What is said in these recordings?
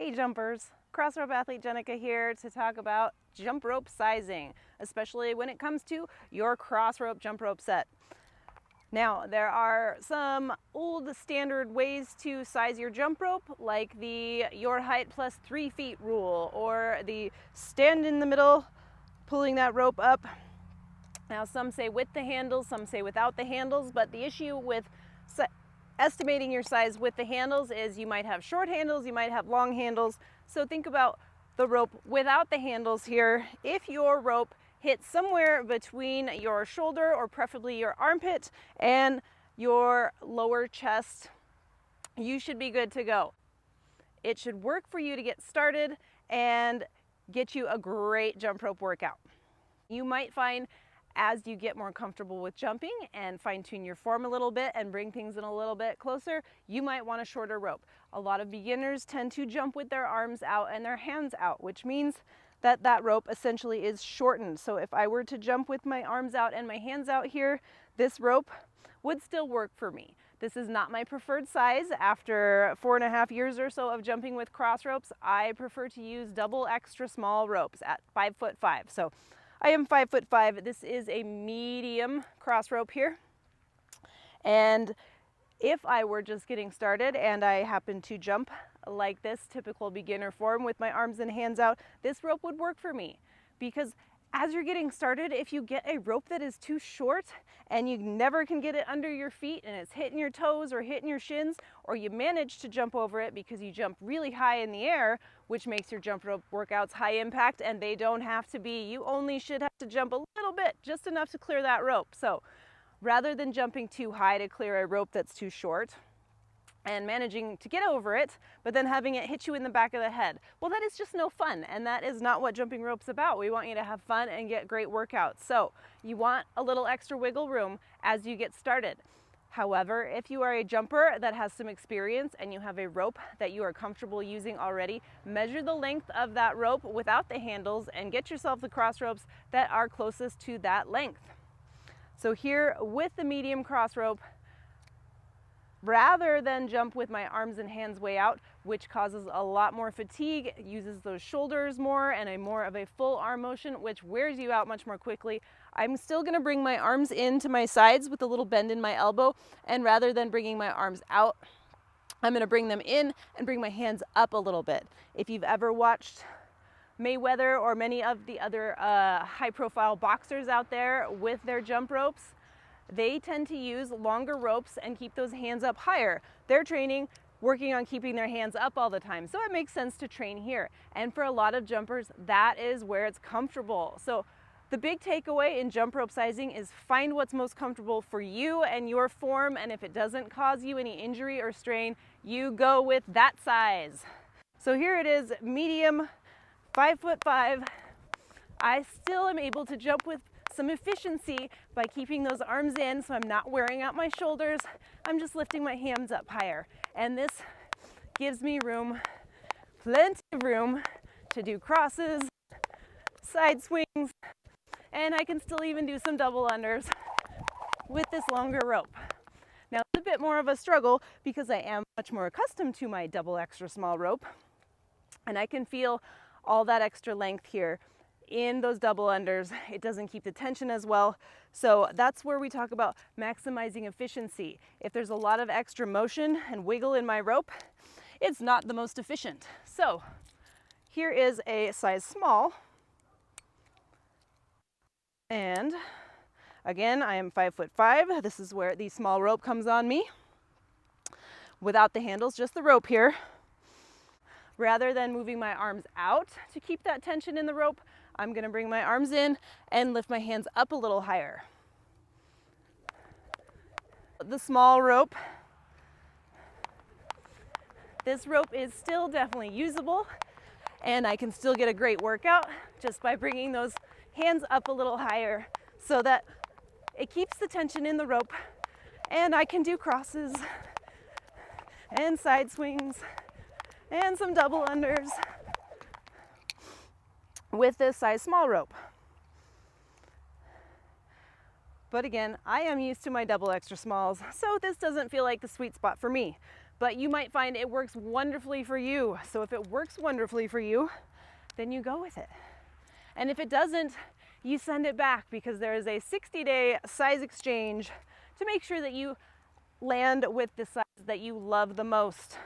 Hey jumpers, Crossrope athlete Jenica here to talk about jump rope sizing, especially when it comes to your Crossrope jump rope set. Now, there are some old standard ways to size your jump rope, like the your height plus 3 feet rule, or the stand in the middle, pulling that rope up. Now, some say with the handles, some say without the handles, but the issue with estimating your size with the handles is you might have short handles, you might have long handles. So think about the rope without the handles here. If your rope hits somewhere between your shoulder, or preferably your armpit, and your lower chest, you should be good to go. It should work for you to get started and get you a great jump rope workout. You might find as you get more comfortable with jumping and fine-tune your form a little bit and bring things in a little bit closer, you might want a shorter rope. A lot of beginners tend to jump with their arms out and their hands out, which means that that rope essentially is shortened. So if I were to jump with my arms out and my hands out here, this rope would still work for me. This is not my preferred size. After 4.5 years or so of jumping with cross ropes, I prefer to use double extra small ropes at 5'5". So I am 5'5". This is a medium cross rope here. And if I were just getting started and I happen to jump like this typical beginner form with my arms and hands out, this rope would work for me. Because as you're getting started, if you get a rope that is too short and you never can get it under your feet and it's hitting your toes or hitting your shins, or you manage to jump over it because you jump really high in the air, which makes your jump rope workouts high impact, and they don't have to be. You only should have to jump a little bit, just enough to clear that rope. So rather than jumping too high to clear a rope that's too short and managing to get over it, but then having it hit you in the back of the head, well, that is just no fun, and that is not what jumping rope's about. We want you to have fun and get great workouts. So you want a little extra wiggle room as you get started. However, if you are a jumper that has some experience and you have a rope that you are comfortable using already, measure the length of that rope without the handles and get yourself the cross ropes that are closest to that length. So here with the medium cross rope, rather than jump with my arms and hands way out, which causes a lot more fatigue, uses those shoulders more and a more of a full arm motion, which wears you out much more quickly, I'm still going to bring my arms into my sides with a little bend in my elbow, and rather than bringing my arms out, I'm going to bring them in and bring my hands up a little bit. If you've ever watched Mayweather or many of the other high-profile boxers out there with their jump ropes, they tend to use longer ropes and keep those hands up higher. They're training, working on keeping their hands up all the time. So it makes sense to train here. And for a lot of jumpers, that is where it's comfortable. So the big takeaway in jump rope sizing is find what's most comfortable for you and your form. And if it doesn't cause you any injury or strain, you go with that size. So here it is, medium, 5'5". I still am able to jump with some efficiency by keeping those arms in, so I'm not wearing out my shoulders. I'm just lifting my hands up higher. And this gives me room, plenty of room, to do crosses, side swings, and I can still even do some double unders with this longer rope. Now it's a bit more of a struggle because I am much more accustomed to my double extra small rope, and I can feel all that extra length here in those double unders. It doesn't keep the tension as well. So that's where we talk about maximizing efficiency. If there's a lot of extra motion and wiggle in my rope, it's not the most efficient. So here is a size small. And again, I am 5'5". This is where the small rope comes on me. Without the handles, just the rope here. Rather than moving my arms out to keep that tension in the rope, I'm going to bring my arms in and lift my hands up a little higher. The small rope. This rope is still definitely usable, and I can still get a great workout just by bringing those hands up a little higher so that it keeps the tension in the rope, and I can do crosses and side swings and some double unders with this size small rope. But again, I am used to my double extra smalls, so this doesn't feel like the sweet spot for me. but you might find it works wonderfully for you. So if it works wonderfully for you, then you go with it. And if it doesn't, you send it back, because there is a 60-day size exchange to make sure that you land with the size that you love the most.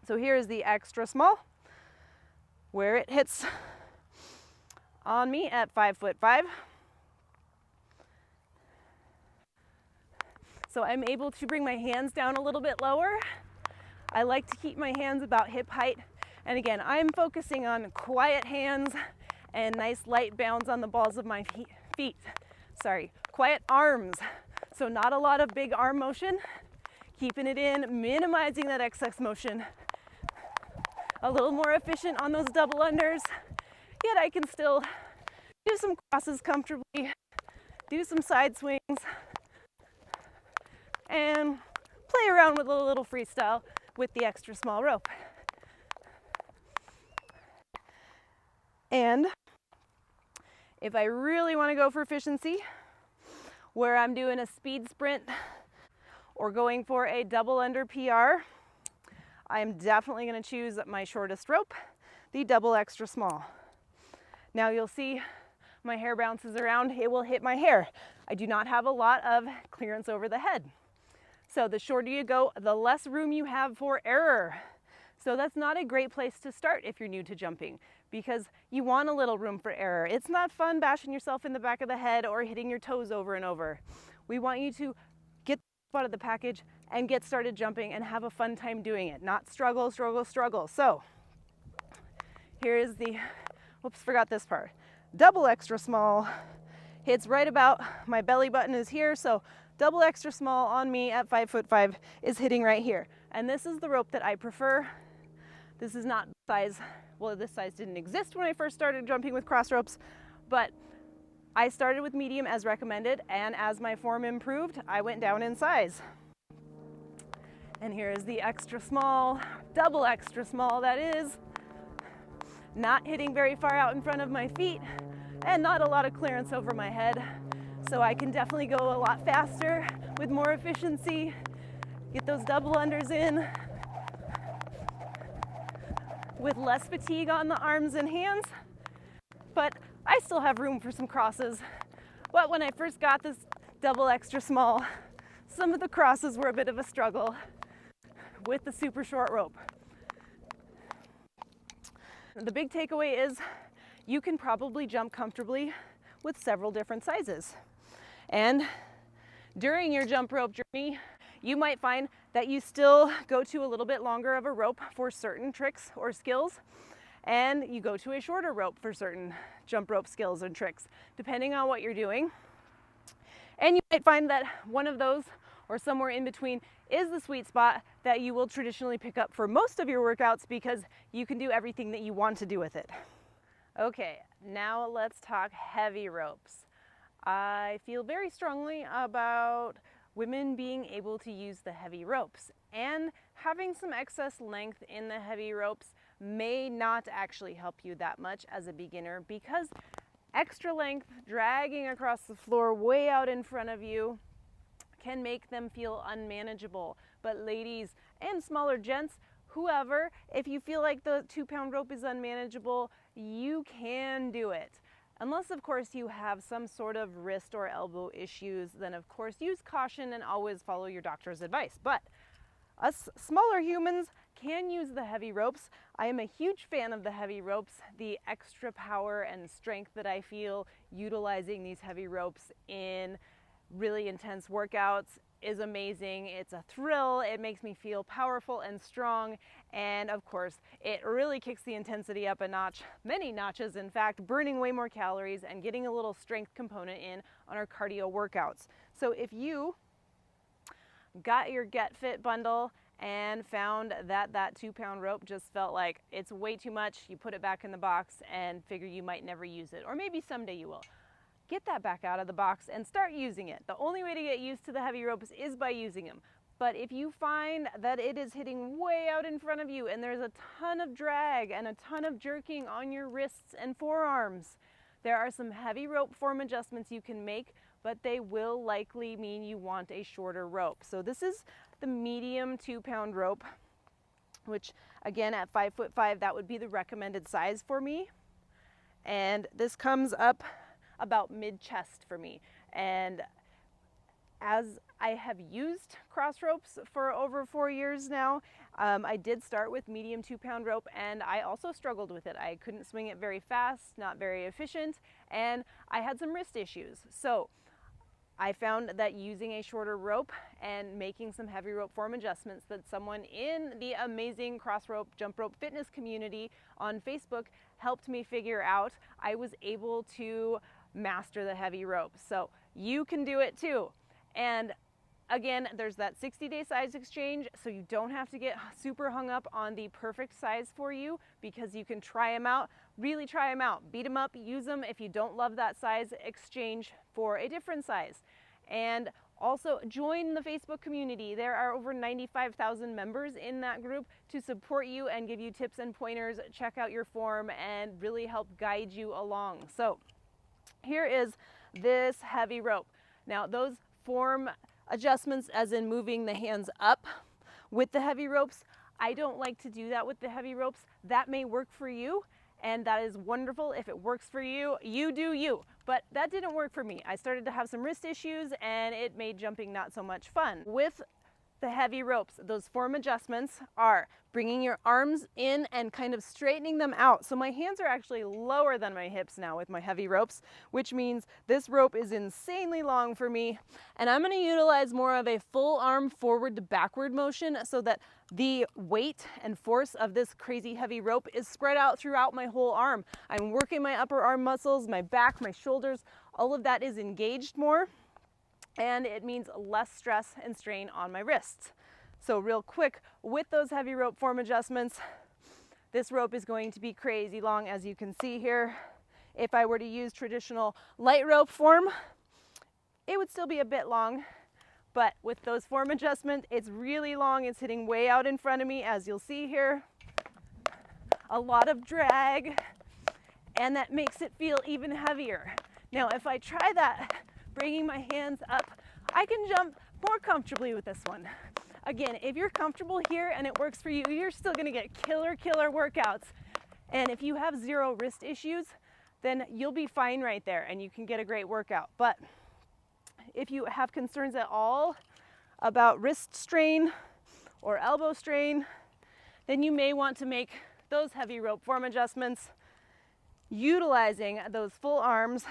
So here is the extra small, where it hits on me at 5'5". So I'm able to bring my hands down a little bit lower. I like to keep my hands about hip height. And again, I'm focusing on quiet hands and nice light bounds on the balls of my feet. Sorry, quiet arms. So not a lot of big arm motion, keeping it in, minimizing that excess motion. A little more efficient on those double unders, yet I can still do some crosses comfortably, do some side swings, and play around with a little freestyle with the extra small rope. And if I really want to go for efficiency, where I'm doing a speed sprint or going for a double under PR, I am definitely going to choose my shortest rope, the double extra small. Now you'll see my hair bounces around, it will hit my hair. I do not have a lot of clearance over the head. So the shorter you go, the less room you have for error. So that's not a great place to start if you're new to jumping, because you want a little room for error. It's not fun bashing yourself in the back of the head or hitting your toes over and over. We want you to get out of the package and get started jumping and have a fun time doing it, not struggle, struggle, struggle. So here is the, whoops, forgot this part. Double extra small hits right about, my belly button is here, so double extra small on me at 5'5" is hitting right here. And this is the rope that I prefer. This is not size, well, this size didn't exist when I first started jumping with cross ropes, but I started with medium as recommended, and as my form improved, I went down in size. And here is the extra small, double extra small that is. Not hitting very far out in front of my feet, and not a lot of clearance over my head. So I can definitely go a lot faster with more efficiency, get those double unders in with less fatigue on the arms and hands. But I still have room for some crosses. But when I first got this double extra small, some of the crosses were a bit of a struggle with the super short rope. The big takeaway is you can probably jump comfortably with several different sizes. And during your jump rope journey, you might find that you still go to a little bit longer of a rope for certain tricks or skills, and you go to a shorter rope for certain jump rope skills and tricks, depending on what you're doing. And you might find that one of those, or somewhere in between, is the sweet spot that you will traditionally pick up for most of your workouts, because you can do everything that you want to do with it. Okay, now let's talk heavy ropes. I feel very strongly about women being able to use the heavy ropes, and having some excess length in the heavy ropes may not actually help you that much as a beginner, because extra length dragging across the floor way out in front of you can make them feel unmanageable. But ladies and smaller gents, whoever, if you feel like the 2-pound rope is unmanageable, you can do it. Unless, of course, you have some sort of wrist or elbow issues, then of course use caution and always follow your doctor's advice. But us smaller humans can use the heavy ropes. I am a huge fan of the heavy ropes. The extra power and strength that I feel utilizing these heavy ropes in really intense workouts is amazing. It's a thrill. It makes me feel powerful and strong. And of course, it really kicks the intensity up a notch, many notches in fact, burning way more calories and getting a little strength component in on our cardio workouts. So if you got your Get Fit bundle and found that that 2-pound rope just felt like it's way too much, you put it back in the box and figure you might never use it, or maybe someday you will. Get that back out of the box and start using it. The only way to get used to the heavy ropes is by using them. But if you find that it is hitting way out in front of you and there's a ton of drag and a ton of jerking on your wrists and forearms, there are some heavy rope form adjustments you can make, but they will likely mean you want a shorter rope. So this is the medium 2-pound rope, which again at 5'5", that would be the recommended size for me. And this comes up about mid-chest for me. And as I have used cross ropes for over 4 years now, I did start with medium 2-pound rope, and I also struggled with it. I couldn't swing it very fast, not very efficient, and I had some wrist issues. So I found that using a shorter rope and making some heavy rope form adjustments that someone in the amazing cross rope jump rope fitness community on Facebook helped me figure out, I was able to master the heavy rope. So you can do it too. And again, there's that 60-day size exchange, so you don't have to get super hung up on the perfect size for you, because you can try them out, really try them out, beat them up, use them. If you don't love that size, exchange for a different size. And also join the Facebook community. There are over 95,000 members in that group to support you and give you tips and pointers, check out your form, and really help guide you along. So here is this heavy rope. Now those form adjustments, as in moving the hands up with the heavy ropes, I don't like to do that with the heavy ropes. That may work for you, and that is wonderful. If it works for you, you do you. But that didn't work for me. I started to have some wrist issues, and it made jumping not so much fun. With the heavy ropes, those form adjustments are bringing your arms in and kind of straightening them out. So my hands are actually lower than my hips now with my heavy ropes, which means this rope is insanely long for me. And I'm going to utilize more of a full arm forward to backward motion so that the weight and force of this crazy heavy rope is spread out throughout my whole arm. I'm working my upper arm muscles, my back, my shoulders, all of that is engaged more. And it means less stress and strain on my wrists. So real quick, with those heavy rope form adjustments, this rope is going to be crazy long, as you can see here. If I were to use traditional light rope form, it would still be a bit long, but with those form adjustments, it's really long. It's hitting way out in front of me, as you'll see here. A lot of drag, and that makes it feel even heavier. Now, if I try that, bringing my hands up, I can jump more comfortably with this one. Again, if you're comfortable here and it works for you, you're still gonna get killer workouts. And if you have zero wrist issues, then you'll be fine right there and you can get a great workout. But if you have concerns at all about wrist strain or elbow strain, then you may want to make those heavy rope form adjustments, utilizing those full arms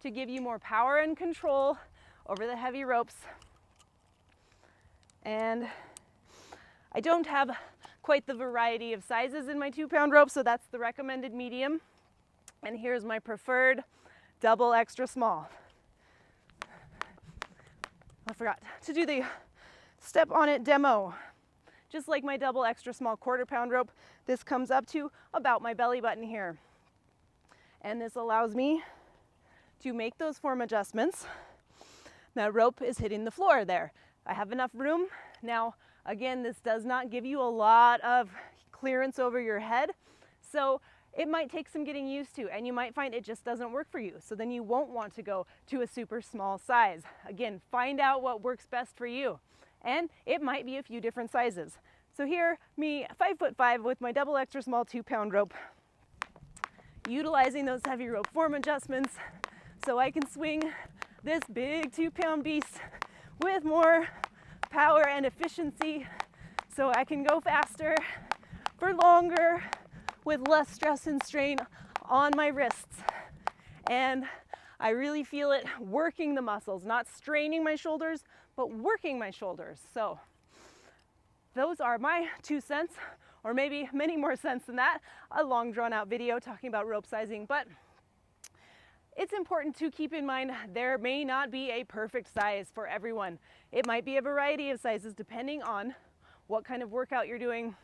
to give you more power and control over the heavy ropes. And I don't have quite the variety of sizes in my 2-pound rope, so that's the recommended medium. And here's my preferred double extra small. I forgot to do the step on it demo. Just like my double extra small 1/4-pound rope, this comes up to about my belly button here. And this allows me to make those form adjustments. Now rope is hitting the floor there. I have enough room. Now, again, this does not give you a lot of clearance over your head, so it might take some getting used to, and you might find it just doesn't work for you. So then you won't want to go to a super small size. Again, find out what works best for you. And it might be a few different sizes. So here, me, 5'5", with my double extra small 2-pound rope, utilizing those heavy rope form adjustments so I can swing this big 2-pound beast with more power and efficiency, so I can go faster for longer with less stress and strain on my wrists. And I really feel it working the muscles, not straining my shoulders, but working my shoulders. So those are my 2 cents, or maybe many more cents than that. A long drawn out video talking about rope sizing, but it's important to keep in mind there may not be a perfect size for everyone. It might be a variety of sizes depending on what kind of workout you're doing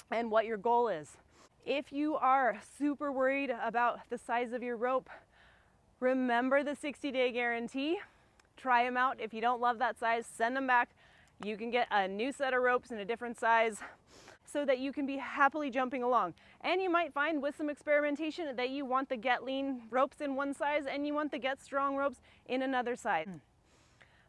and what your goal is. If you are super worried about the size of your rope, remember the 60-day guarantee. Try them out. If you don't love that size, send them back. You can get a new set of ropes in a different size so that you can be happily jumping along. And you might find with some experimentation that you want the Get Lean ropes in one size and you want the Get Strong ropes in another size.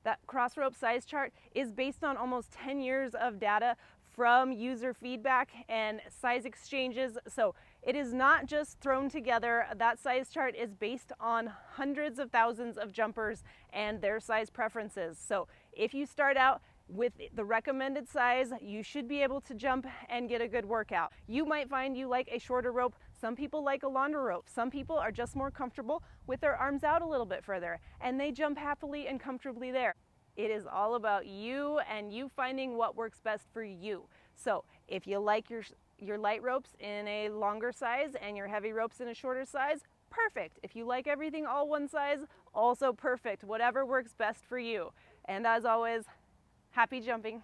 That Crossrope size chart is based on almost 10 years of data from user feedback and size exchanges. So it is not just thrown together. That size chart is based on hundreds of thousands of jumpers and their size preferences. So if you start out with the recommended size, you should be able to jump and get a good workout. You might find you like a shorter rope. Some people like a longer rope. Some people are just more comfortable with their arms out a little bit further, and they jump happily and comfortably there. It is all about you and you finding what works best for you. So if you like your light ropes in a longer size and your heavy ropes in a shorter size, perfect. If you like everything all one size, also perfect. Whatever works best for you. And as always, happy jumping.